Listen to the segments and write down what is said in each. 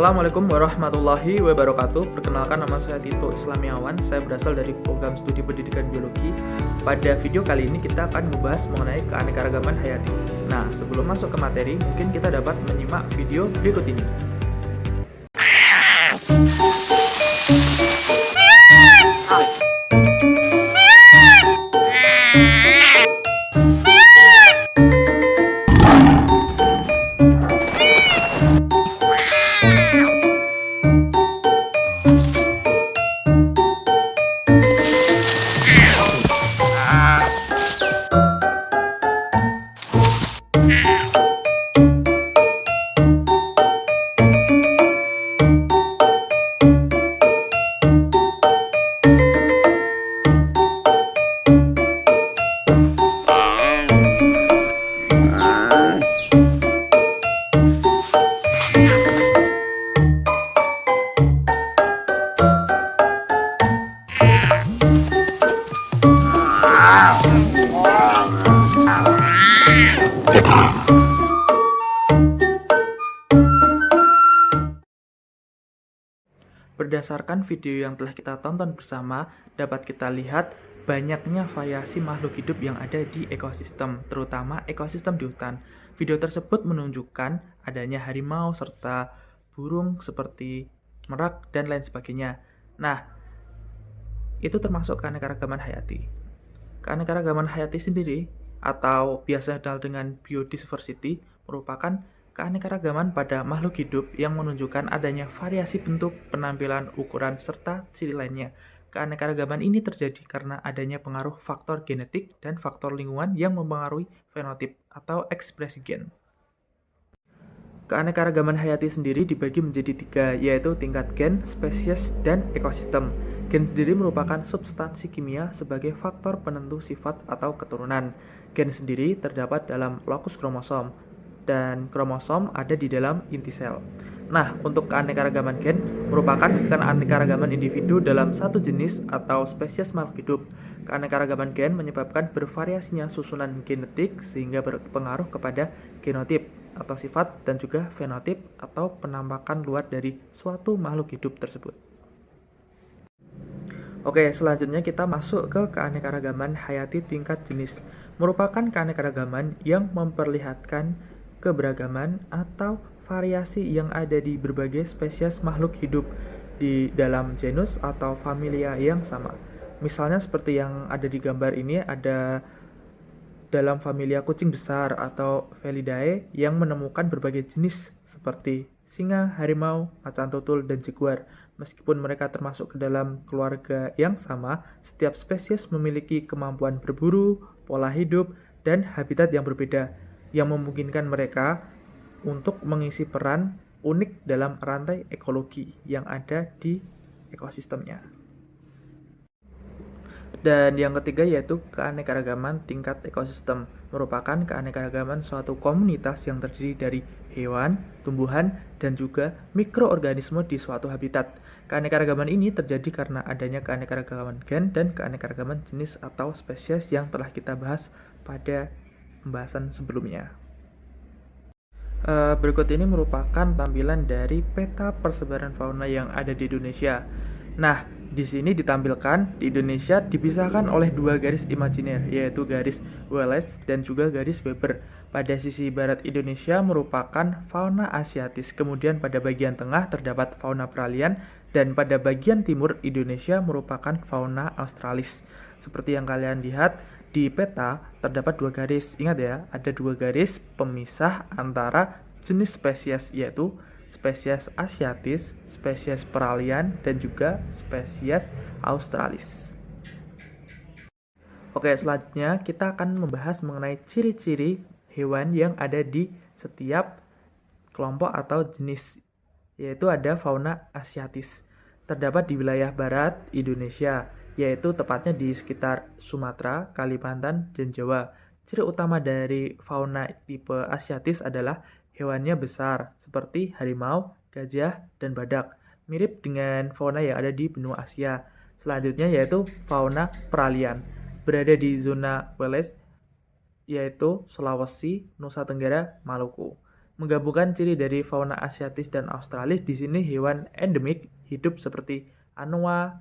Assalamualaikum warahmatullahi wabarakatuh. Perkenalkan, nama saya Tito Islamiawan. Saya berasal dari program studi pendidikan biologi. Pada video kali ini kita akan membahas mengenai keanekaragaman hayati. Nah, sebelum masuk ke materi, mungkin kita dapat menyimak video berikut ini. Berdasarkan video yang telah kita tonton bersama, dapat kita lihat banyaknya variasi makhluk hidup yang ada di ekosistem, terutama ekosistem di hutan. Video tersebut menunjukkan adanya harimau serta burung seperti merak dan lain sebagainya. Nah, itu termasuk keanekaragaman hayati. Keanekaragaman hayati sendiri atau biasa dikenal dengan biodiversity merupakan keanekaragaman pada makhluk hidup yang menunjukkan adanya variasi bentuk, penampilan, ukuran, serta ciri lainnya. Keanekaragaman ini terjadi karena adanya pengaruh faktor genetik dan faktor lingkungan yang mempengaruhi fenotip atau ekspresi gen. Keanekaragaman hayati sendiri dibagi menjadi tiga, yaitu tingkat gen, spesies, dan ekosistem. Gen sendiri merupakan substansi kimia sebagai faktor penentu sifat atau keturunan. Gen sendiri terdapat dalam lokus kromosom, dan kromosom ada di dalam inti sel. Nah, untuk keanekaragaman gen merupakan keanekaragaman individu dalam satu jenis atau spesies makhluk hidup. Keanekaragaman gen menyebabkan bervariasinya susunan genetik sehingga berpengaruh kepada genotip atau sifat dan juga fenotip atau penampakan luar dari suatu makhluk hidup tersebut. Oke, selanjutnya kita masuk ke keanekaragaman hayati tingkat jenis. Merupakan keanekaragaman yang memperlihatkan keberagaman atau variasi yang ada di berbagai spesies makhluk hidup di dalam genus atau familia yang sama. Misalnya seperti yang ada di gambar ini, ada dalam familia kucing besar atau Felidae yang menemukan berbagai jenis seperti singa, harimau, macan tutul, dan jaguar. Meskipun mereka termasuk ke dalam keluarga yang sama, setiap spesies memiliki kemampuan berburu, pola hidup, dan habitat yang berbeda, yang memungkinkan mereka untuk mengisi peran unik dalam rantai ekologi yang ada di ekosistemnya. Dan yang ketiga yaitu keanekaragaman tingkat ekosistem, merupakan keanekaragaman suatu komunitas yang terdiri dari hewan, tumbuhan, dan juga mikroorganisme di suatu habitat. Keanekaragaman ini terjadi karena adanya keanekaragaman gen dan keanekaragaman jenis atau spesies yang telah kita bahas pada pembahasan sebelumnya. Berikut ini merupakan tampilan dari peta persebaran fauna yang ada di Indonesia. Nah, di sini ditampilkan di Indonesia dipisahkan oleh dua garis imajiner, yaitu garis Wallace dan juga garis Weber. Pada sisi barat Indonesia merupakan fauna Asiatis, kemudian pada bagian tengah terdapat fauna peralihan, dan pada bagian timur Indonesia merupakan fauna Australis. Seperti yang kalian lihat di peta terdapat dua garis. Ingat ya, ada dua garis pemisah antara jenis spesies, yaitu spesies Asiatis, spesies peralihan, dan juga spesies Australis. Oke, selanjutnya kita akan membahas mengenai ciri-ciri hewan yang ada di setiap kelompok atau jenis, yaitu ada fauna Asiatis. Terdapat di wilayah barat Indonesia, yaitu tepatnya di sekitar Sumatera, Kalimantan, dan Jawa. Ciri utama dari fauna tipe Asiatis adalah hewannya besar, seperti harimau, gajah, dan badak, mirip dengan fauna yang ada di benua Asia. Selanjutnya yaitu fauna peralihan, berada di zona Wallace, yaitu Sulawesi, Nusa Tenggara, Maluku. Menggabungkan ciri dari fauna asiatis dan australis, di sini hewan endemik hidup seperti anoa,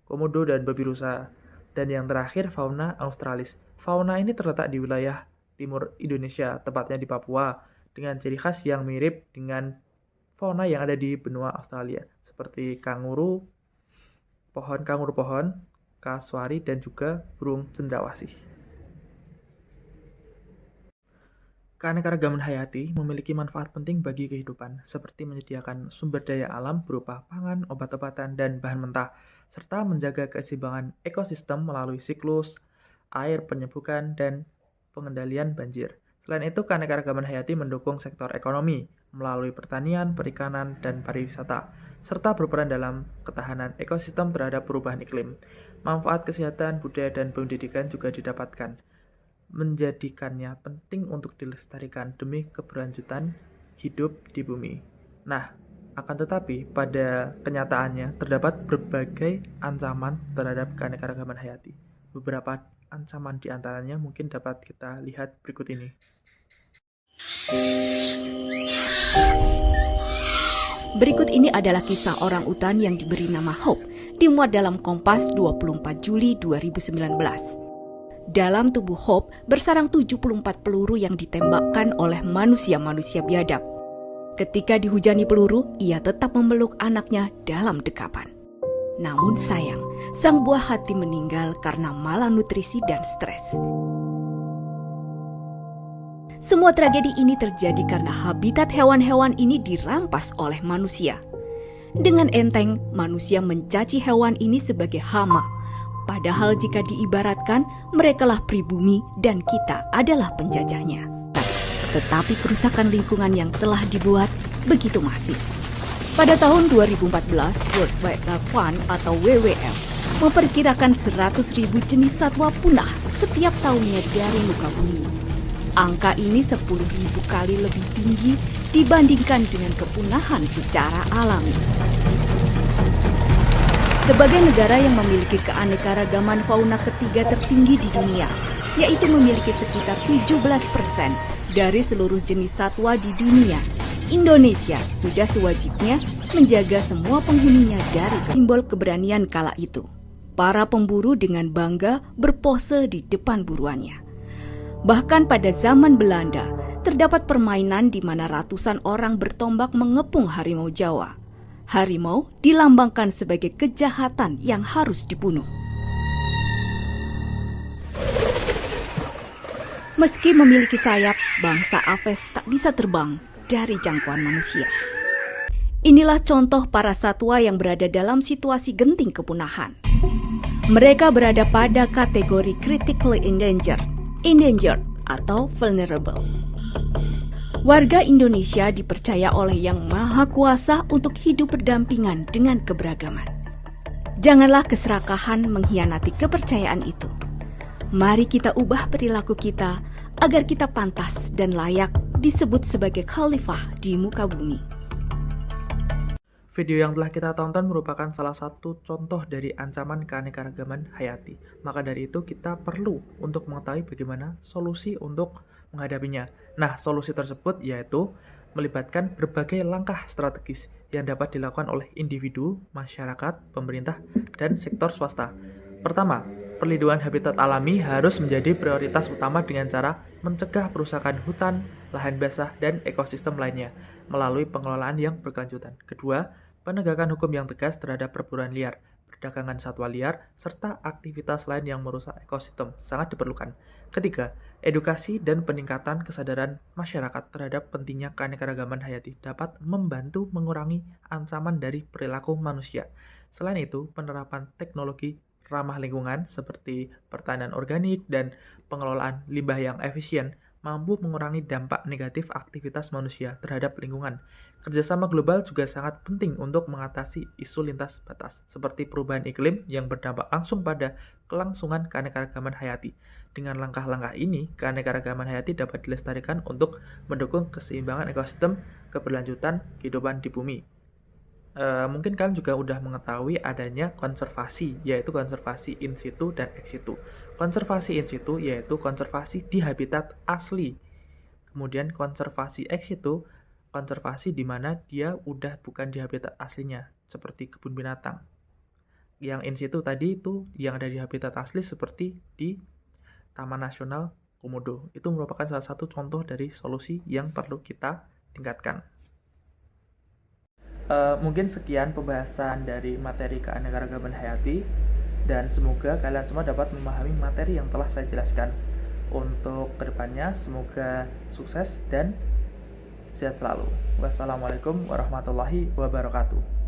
komodo, dan babi rusa. Dan yang terakhir fauna australis. Fauna ini terletak di wilayah timur Indonesia, tepatnya di Papua, dengan ciri khas yang mirip dengan fauna yang ada di benua Australia, seperti kanguru pohon, kasuari, dan juga burung cendrawasih. Keanekaragaman hayati memiliki manfaat penting bagi kehidupan, seperti menyediakan sumber daya alam berupa pangan, obat-obatan, dan bahan mentah, serta menjaga keseimbangan ekosistem melalui siklus air, penyembuhan, dan pengendalian banjir. Selain itu, keanekaragaman hayati mendukung sektor ekonomi melalui pertanian, perikanan, dan pariwisata, serta berperan dalam ketahanan ekosistem terhadap perubahan iklim. Manfaat kesehatan, budaya, dan pendidikan juga didapatkan, menjadikannya penting untuk dilestarikan demi keberlanjutan hidup di bumi. Nah, akan tetapi pada kenyataannya terdapat berbagai ancaman terhadap keanekaragaman hayati. Beberapa ancaman di antaranya mungkin dapat kita lihat berikut ini. Berikut ini adalah kisah orang utan yang diberi nama Hope, dimuat dalam Kompas 24 Juli 2019. Dalam tubuh Hope bersarang 74 peluru yang ditembakkan oleh manusia-manusia biadab. Ketika dihujani peluru, ia tetap memeluk anaknya dalam dekapan. Namun sayang, sang buah hati meninggal karena malnutrisi dan stres. Semua tragedi ini terjadi karena habitat hewan-hewan ini dirampas oleh manusia. Dengan enteng, manusia mencaci hewan ini sebagai hama. Padahal jika diibaratkan, merekalah pribumi dan kita adalah penjajahnya. Tetapi kerusakan lingkungan yang telah dibuat begitu masif. Pada tahun 2014, World Wildlife Fund atau WWF memperkirakan 100.000 jenis satwa punah setiap tahunnya dari muka bumi. Angka ini 10.000 kali lebih tinggi dibandingkan dengan kepunahan secara alami. Sebagai negara yang memiliki keanekaragaman fauna ketiga tertinggi di dunia, yaitu memiliki sekitar 17% dari seluruh jenis satwa di dunia, Indonesia sudah sewajibnya menjaga semua penghuninya dari simbol keberanian kala itu. Para pemburu dengan bangga berpose di depan buruannya. Bahkan pada zaman Belanda, terdapat permainan di mana ratusan orang bertombak mengepung harimau Jawa. Harimau dilambangkan sebagai kejahatan yang harus dibunuh. Meski memiliki sayap, bangsa Aves tak bisa terbang dari jangkauan manusia. Inilah contoh para satwa yang berada dalam situasi genting kepunahan. Mereka berada pada kategori critically endangered atau vulnerable. Warga Indonesia dipercaya oleh Yang Maha Kuasa untuk hidup berdampingan dengan keberagaman. Janganlah keserakahan mengkhianati kepercayaan itu. Mari kita ubah perilaku kita agar kita pantas dan layak disebut sebagai khalifah di muka bumi. Video yang telah kita tonton merupakan salah satu contoh dari ancaman keanekaragaman hayati. Maka dari itu kita perlu untuk mengetahui bagaimana solusi untuk menghadapinya. Nah, solusi tersebut yaitu melibatkan berbagai langkah strategis yang dapat dilakukan oleh individu, masyarakat, pemerintah, dan sektor swasta. Pertama, perlindungan habitat alami harus menjadi prioritas utama dengan cara mencegah perusakan hutan, lahan basah, dan ekosistem lainnya melalui pengelolaan yang berkelanjutan. Kedua, penegakan hukum yang tegas terhadap perburuan liar, perdagangan satwa liar, serta aktivitas lain yang merusak ekosistem sangat diperlukan. Ketiga, edukasi dan peningkatan kesadaran masyarakat terhadap pentingnya keanekaragaman hayati dapat membantu mengurangi ancaman dari perilaku manusia. Selain itu, penerapan teknologi ramah lingkungan seperti pertanian organik dan pengelolaan limbah yang efisien mampu mengurangi dampak negatif aktivitas manusia terhadap lingkungan. Kerjasama global juga sangat penting untuk mengatasi isu lintas batas, seperti perubahan iklim yang berdampak langsung pada kelangsungan keanekaragaman hayati. Dengan langkah-langkah ini, keanekaragaman hayati dapat dilestarikan untuk mendukung keseimbangan ekosistem keberlanjutan kehidupan di bumi. Mungkin kalian juga udah mengetahui adanya konservasi, yaitu konservasi in situ dan ex situ. Konservasi in situ yaitu konservasi di habitat asli. Kemudian konservasi ex situ konservasi di mana dia udah bukan di habitat aslinya, seperti kebun binatang. Yang in situ tadi itu yang ada di habitat asli seperti di Taman Nasional Komodo. Itu merupakan salah satu contoh dari solusi yang perlu kita tingkatkan. Mungkin sekian pembahasan dari materi keanekaragaman hayati, dan semoga kalian semua dapat memahami materi yang telah saya jelaskan. Untuk kedepannya, semoga sukses dan sehat selalu. Wassalamualaikum warahmatullahi wabarakatuh.